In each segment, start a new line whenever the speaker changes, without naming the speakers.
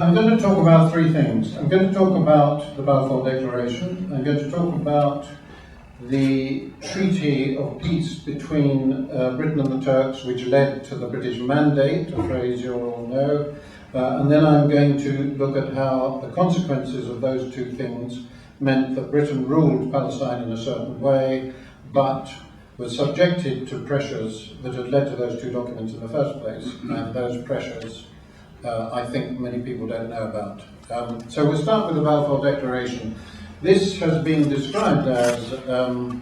I'm going to talk about three things. I'm going to talk about the Balfour Declaration. I'm going to talk about the Treaty of Peace between Britain and the Turks, which led to the British Mandate, a phrase you all know. And then I'm going to look at how the consequences of those two things meant that Britain ruled Palestine in a certain way, but was subjected to pressures that had led to those two documents in the first place. And those pressures, I think many people don't know about. So we'll start with the Balfour Declaration. This has been described as a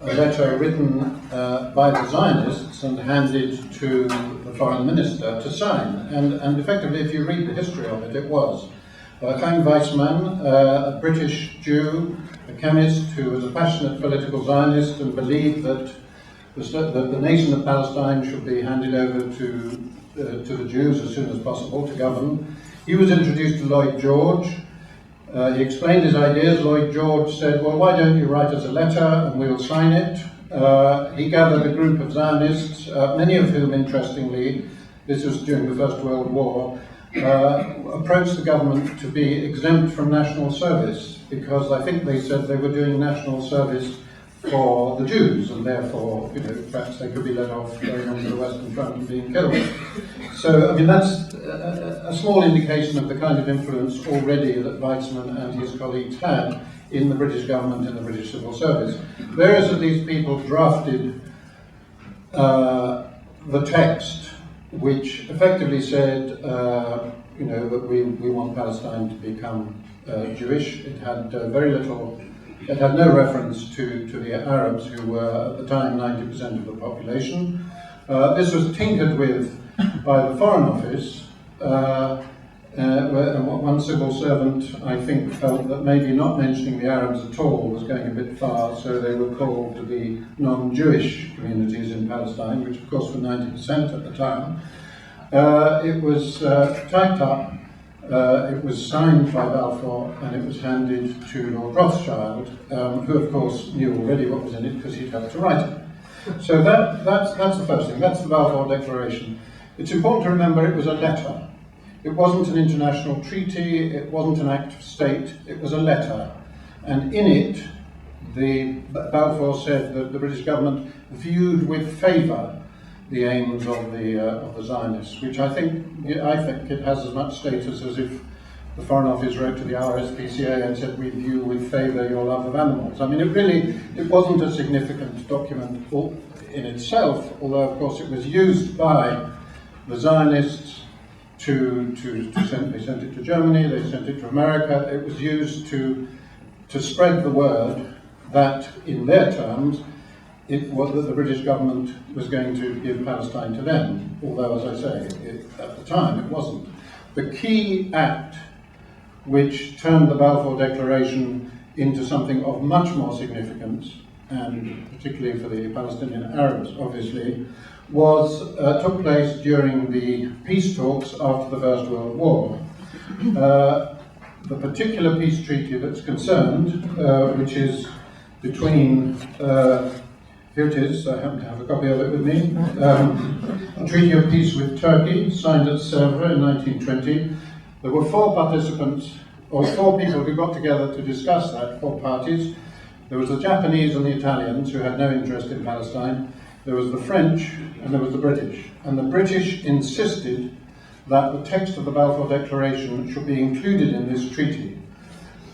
letter written by the Zionists and handed to the foreign minister to sign. And effectively, if you read the history of it, it was. Chaim Weizmann, a British Jew, a chemist who was a passionate political Zionist and believed that the nation of Palestine should be handed over to the Jews as soon as possible to govern. He was introduced to Lloyd George. He explained his ideas. Lloyd George said, well, why don't you write us a letter and we'll sign it. He gathered a group of Zionists, many of whom, interestingly, this was during the First World War, approached the government to be exempt from national service, because I think they said they were doing national service for the Jews, and therefore, perhaps they could be let off going on to the Western Front and being killed. So, I mean, that's a small indication of the kind of influence already that Weizmann and his colleagues had in the British government and the British civil service. Various of these people drafted the text, which effectively said, that we want Palestine to become Jewish. It had very little. It had no reference to the Arabs, who were at the time 90% of the population. This was tinkered with by the Foreign Office, where one civil servant, I think, felt that maybe not mentioning the Arabs at all was going a bit far, so they were called the non-Jewish communities in Palestine, which of course were 90% at the time. It was typed up. It was signed by Balfour and it was handed to Lord Rothschild, who of course knew already what was in it because he'd helped to write it. So that's the first thing, that's the Balfour Declaration. It's important to remember it was a letter. It wasn't an international treaty, it wasn't an act of state, it was a letter. And in it, Balfour said that the British government viewed with favour the aims of the Zionists, which I think it has as much status as if the Foreign Office wrote to the RSPCA and said, we view with favour your love of animals. I mean, it wasn't a significant document in itself, although of course it was used by the Zionists they sent it to Germany, they sent it to America. It was used to spread the word that, in their terms, it was that the British government was going to give Palestine to them, although, as I say, at the time it wasn't. The key act which turned the Balfour Declaration into something of much more significance, and particularly for the Palestinian Arabs, obviously, took place during the peace talks after the First World War. The particular peace treaty that's concerned, which is between here it is, I happen to have a copy of it with me. A Treaty of Peace with Turkey, signed at Sèvres in 1920. There were four participants, or four people who got together to discuss that, four parties. There was the Japanese and the Italians, who had no interest in Palestine. There was the French, and there was the British. And the British insisted that the text of the Balfour Declaration should be included in this treaty.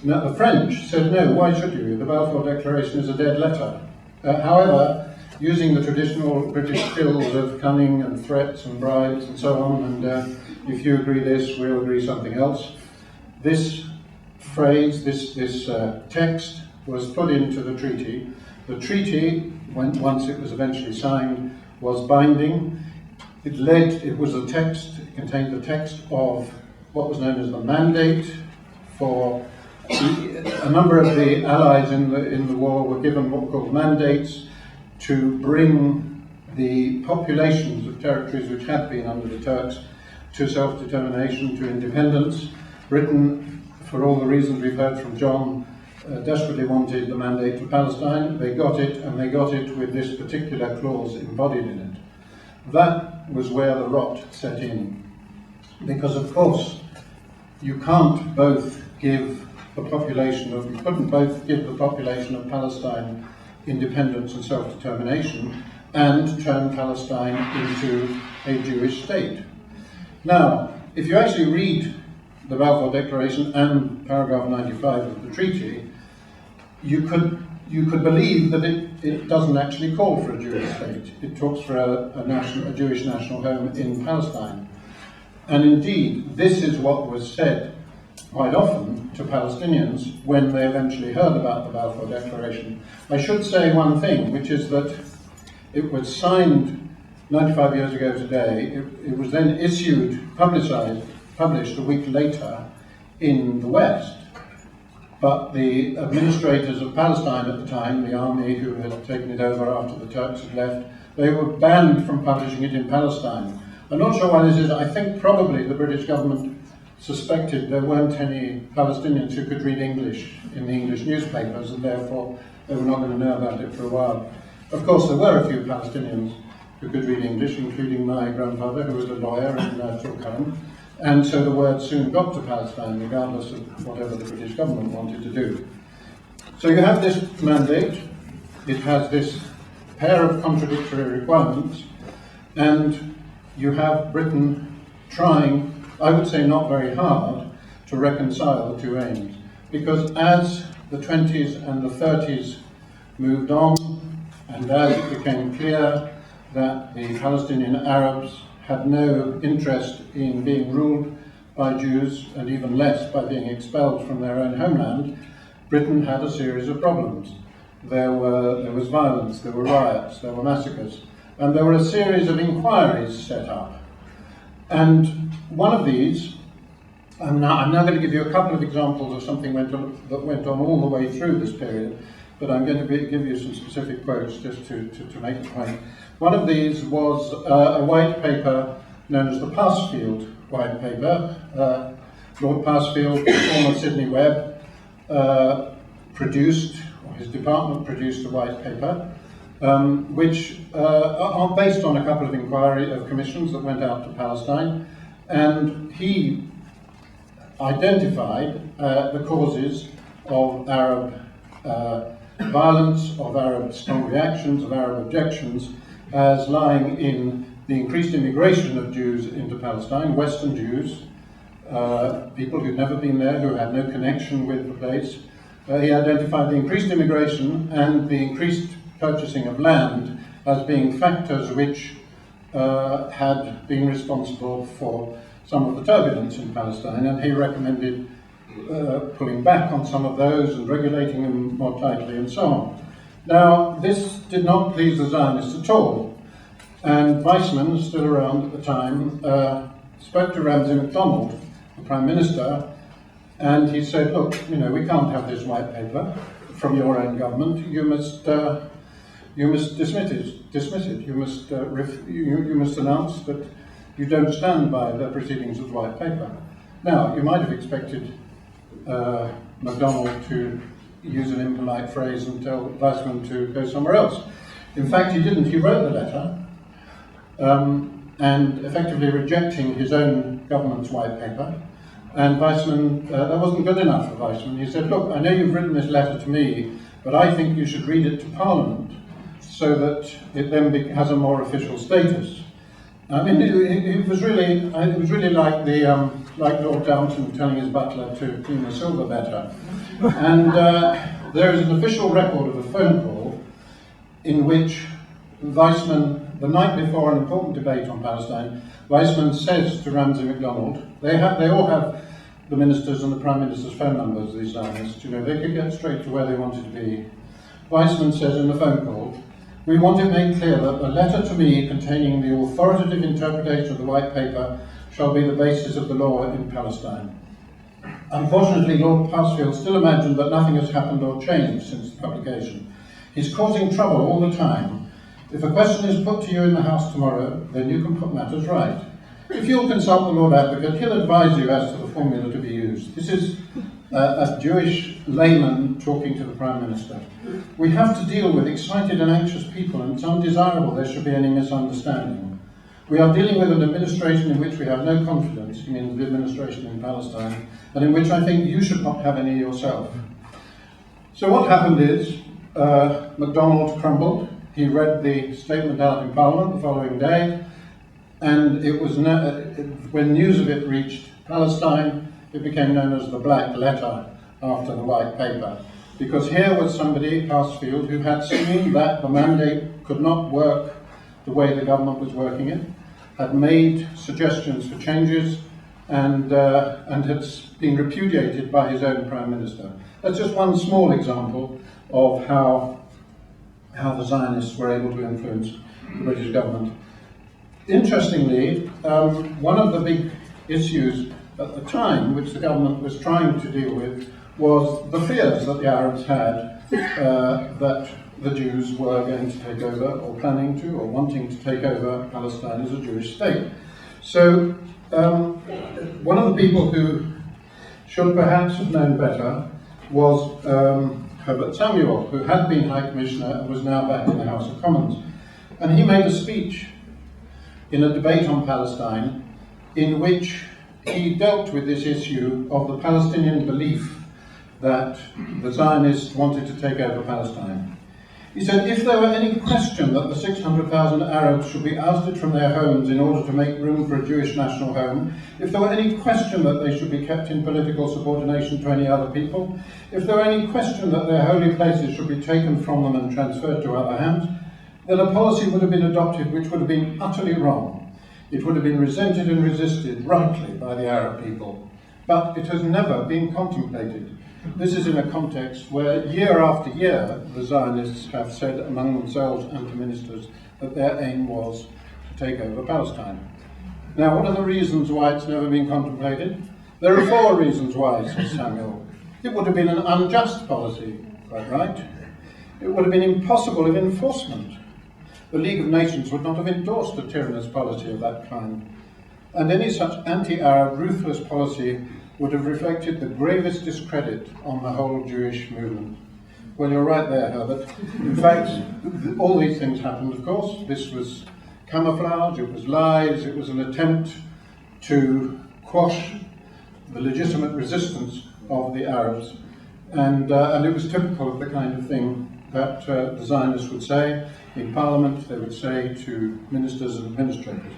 Now, the French said, no, why should you? The Balfour Declaration is a dead letter. However, using the traditional British skills of cunning and threats and bribes and so on, and if you agree this, we'll agree something else, this phrase, this text was put into the treaty. The treaty, once it was eventually signed, was binding. It was a text, it contained the text of what was known as the mandate for a number of the allies in the war were given what were called mandates to bring the populations of territories which had been under the Turks to self-determination, to independence. Britain, for all the reasons we've heard from John, desperately wanted the mandate for Palestine. They got it, and they got it with this particular clause embodied in it. That was where the rot set in, because of course you can't both give the population of, you couldn't both give the population of Palestine independence and self-determination and turn Palestine into a Jewish state. Now, if you actually read the Balfour Declaration and paragraph 95 of the treaty, you could believe that it doesn't actually call for a Jewish state. It talks for a Jewish national home in Palestine. And indeed, this is what was said quite often to Palestinians when they eventually heard about the Balfour Declaration. I should say one thing, which is that it was signed 95 years ago today. It was then published a week later in the West. But the administrators of Palestine at the time, the army who had taken it over after the Turks had left, they were banned from publishing it in Palestine. I'm not sure why this is. I think probably the British government suspected there weren't any Palestinians who could read English in the English newspapers, and therefore they were not going to know about it for a while. Of course, there were a few Palestinians who could read English, including my grandfather, who was a lawyer in Tulkarm. And so the word soon got to Palestine, regardless of whatever the British government wanted to do. So you have this mandate, it has this pair of contradictory requirements, and you have Britain trying, I would say not very hard, to reconcile the two aims. Because as the 20s and the 30s moved on, and as it became clear that the Palestinian Arabs had no interest in being ruled by Jews, and even less by being expelled from their own homeland, Britain had a series of problems. There was violence, there were riots, there were massacres, and there were a series of inquiries set up. And one of these, I'm now going to give you a couple of examples of something that went on all the way through this period, but I'm going to give you some specific quotes just to make the point. One of these was a white paper known as the Passfield White Paper. Lord Passfield, former Sydney Webb, produced, or his department produced a white paper, which are based on a couple of commissions that went out to Palestine, and he identified the causes of Arab violence, of Arab strong reactions, of Arab objections, as lying in the increased immigration of Jews into Palestine, Western Jews, people who'd never been there, who had no connection with the place. He identified the increased immigration and the increased purchasing of land as being factors which had been responsible for some of the turbulence in Palestine, and he recommended pulling back on some of those and regulating them more tightly and so on. Now, this did not please the Zionists at all, and Weizmann, still around at the time, spoke to Ramsay MacDonald, the Prime Minister, and he said, look, we can't have this white paper from your own government. You must dismiss it. You must announce that you don't stand by the proceedings of the white paper. Now, you might have expected MacDonald to use an impolite phrase and tell Weizmann to go somewhere else. In fact, he didn't. He wrote the letter, and effectively rejecting his own government's white paper. And Weizmann, that wasn't good enough for Weizmann. He said, look, I know you've written this letter to me, but I think you should read it to Parliament so that it then has a more official status. I mean, it was really like Lord Downton telling his butler to clean the silver better. And there is an official record of a phone call in which Weizmann, the night before an important debate on Palestine, Weizmann says to Ramsay MacDonald, they all have the ministers and the Prime Minister's phone numbers, these Zionists, they could get straight to where they wanted to be. Weizmann says in the phone call, we want it made clear that a letter to me containing the authoritative interpretation of the white paper shall be the basis of the law in Palestine. Unfortunately, Lord Passfield still imagined that nothing has happened or changed since the publication. He's causing trouble all the time. If a question is put to you in the House tomorrow, then you can put matters right. If you'll consult the Lord Advocate, he'll advise you as to the formula to be used. This is a Jewish layman talking to the Prime Minister. We have to deal with excited and anxious people, and it's undesirable there should be any misunderstanding. We are dealing with an administration in which we have no confidence, I mean the administration in Palestine, and in which I think you should not have any yourself. So what happened is, MacDonald crumbled. He read the statement out in Parliament the following day, and it was when news of it reached Palestine, it became known as the Black Letter after the White Paper. Because here was somebody, Passfield, who had seen that the mandate could not work the way the government was working it, had made suggestions for changes, and had been repudiated by his own Prime Minister. That's just one small example of how the Zionists were able to influence the British government. Interestingly, one of the big issues at the time, which the government was trying to deal with, was the fears that the Arabs had that the Jews were going to take over, or planning to, or wanting to take over Palestine as a Jewish state. So one of the people who should perhaps have known better was Herbert Samuel, who had been High Commissioner and was now back in the House of Commons. And he made a speech in a debate on Palestine in which he dealt with this issue of the Palestinian belief that the Zionists wanted to take over Palestine. He said, if there were any question that the 600,000 Arabs should be ousted from their homes in order to make room for a Jewish national home, if there were any question that they should be kept in political subordination to any other people, if there were any question that their holy places should be taken from them and transferred to other hands, then a policy would have been adopted which would have been utterly wrong. It would have been resented and resisted rightly by the Arab people. But it has never been contemplated. This is in a context where year after year the Zionists have said among themselves and to ministers that their aim was to take over Palestine. Now, what are the reasons why it's never been contemplated? There are 4 reasons why, says Samuel. It would have been an unjust policy, quite right. It would have been impossible of enforcement. The League of Nations would not have endorsed a tyrannous policy of that kind. And any such anti-Arab, ruthless policy would have reflected the gravest discredit on the whole Jewish movement. Well, you're right there, Herbert. In fact, all these things happened, of course. This was camouflage, it was lies, it was an attempt to quash the legitimate resistance of the Arabs. And it was typical of the kind of thing that the Zionists would say in Parliament, they would say to ministers and administrators.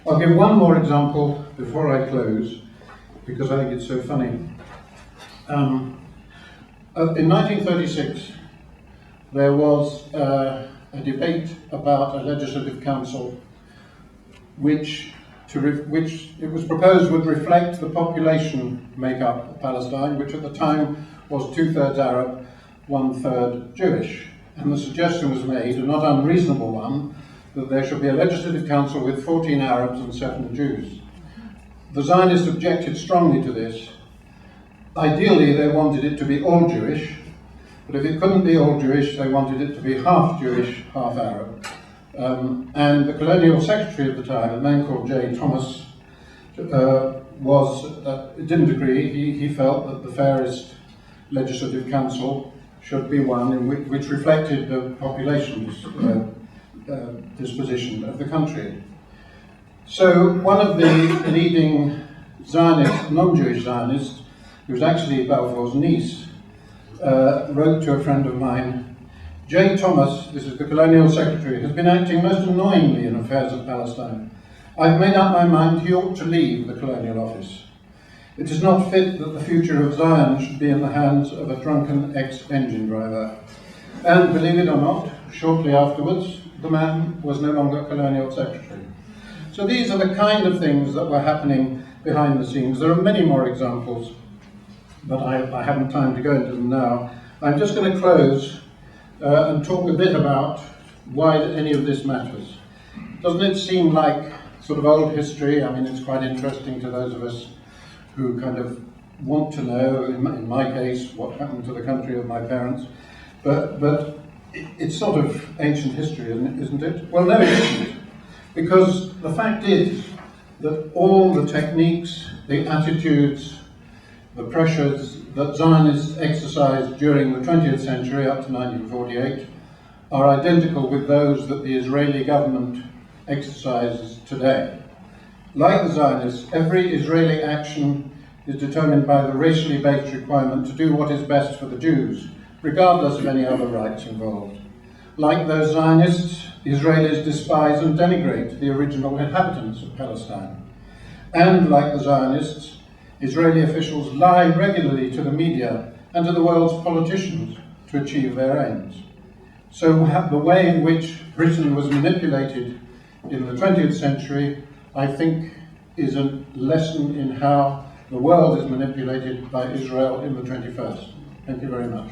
I'll give one more example before I close, because I think it's so funny. In 1936, there was a debate about a legislative council which it was proposed would reflect the population makeup of Palestine, which at the time was 2/3 Arab, 1/3 Jewish. And the suggestion was made, a not unreasonable one, that there should be a legislative council with 14 Arabs and 7 Jews. The Zionists objected strongly to this. Ideally, they wanted it to be all Jewish, but if it couldn't be all Jewish, they wanted it to be half Jewish, half Arab. And the colonial secretary at the time, a man called J. Thomas, didn't agree. He felt that the fairest legislative council should be one which reflected the population's disposition of the country. So one of the leading Zionists, non-Jewish Zionists, who was actually Balfour's niece, wrote to a friend of mine, J. Thomas, this is the colonial secretary, has been acting most annoyingly in affairs of Palestine. I've made up my mind he ought to leave the colonial office. It is not fit that the future of Zion should be in the hands of a drunken ex-engine driver. And believe it or not, shortly afterwards, the man was no longer colonial secretary. So these are the kind of things that were happening behind the scenes. There are many more examples, but I haven't time to go into them now. I'm just going to close and talk a bit about why any of this matters. Doesn't it seem like sort of old history? I mean, it's quite interesting to those of us who kind of want to know, in my case, what happened to the country of my parents. But it's sort of ancient history, isn't it? Well, no, it isn't. Because the fact is that all the techniques, the attitudes, the pressures that Zionists exercised during the 20th century up to 1948 are identical with those that the Israeli government exercises today. Like the Zionists, every Israeli action is determined by the racially based requirement to do what is best for the Jews, regardless of any other rights involved. Like those Zionists, Israelis despise and denigrate the original inhabitants of Palestine. And like the Zionists, Israeli officials lie regularly to the media and to the world's politicians to achieve their aims. So the way in which Britain was manipulated in the 20th century, I think, is a lesson in how the world is manipulated by Israel in the 21st. Thank you very much.